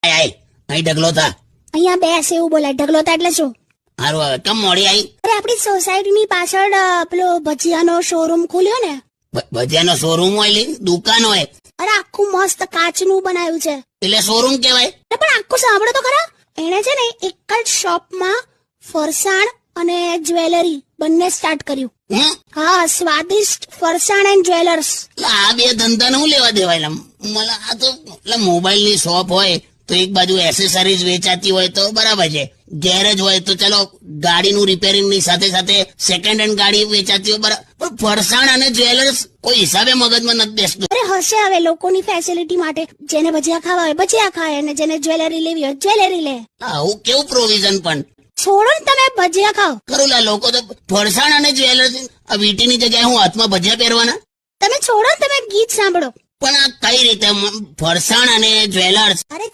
આય અહીં ઢગલો થા. અહીંયા બેસ એવું બોલાય. ઢગલો થાય એટલે શું? હારું હવે કેમ મોડી આવી? અરે આપણી સોસાયટીની પાછળ પેલો ભજીયાનો શોરૂમ ખુલ્યો ને. ભજીયાનો શોરૂમ હોય લી દુકાન હોય અરે આખું મસ્ત કાચનું બનાવ્યું છે. એટલે શોરૂમ કહેવાય. અરે પણ આખું સાંભળો તો ખરા. એણે છે ને એક જ શોપમાં ફરસાણ અને જ્વેલરી બંને સ્ટાર્ટ કર્યું. હમ હા, સ્વાદિષ્ટ ફરસાણ એન્ડ જ્વેલર્સ. એટલે આ બે ધંધાને હું લેવા દેવાય? મને આ તો એટલે મોબાઈલ ની શોપ હોય તો એક બાજુ એસેસરીઝ વેચાતી હોય તો બરાબર છે. ગેરેજ હોય તો ચલો ગાડીનું રિપેરિંગ ની સાથે સાથે સેકન્ડ હેન્ડ ગાડી વેચાતી હોય બરાબર. પણ ફરસાણ અને જ્વેલર્સ કોઈ હિસાબે મગજમાં નથી બેસતું. અરે હશે હવે લોકોની ફેસિલિટી માટે. જેને ભજીયા ખાવા હોય ભજીયા ખાય અને જેને જ્વેલરી લેવી હોય જ્વેલરી લે. આવું કેવું પ્રોવિઝન પણ છોડો ને તમે ભજીયા ખાઓ. ખરું લા લોકો તો ફરસાણ અને જ્વેલર્સ આ વીટીની જગ્યાએ હું હાથમાં ભજીયા પહેરવાના. તમે છોડો ને તમે ગીત સાંભળો. પણ આ કઈ રીતે ફરસાણ અને જ્વેલર્સ? અરે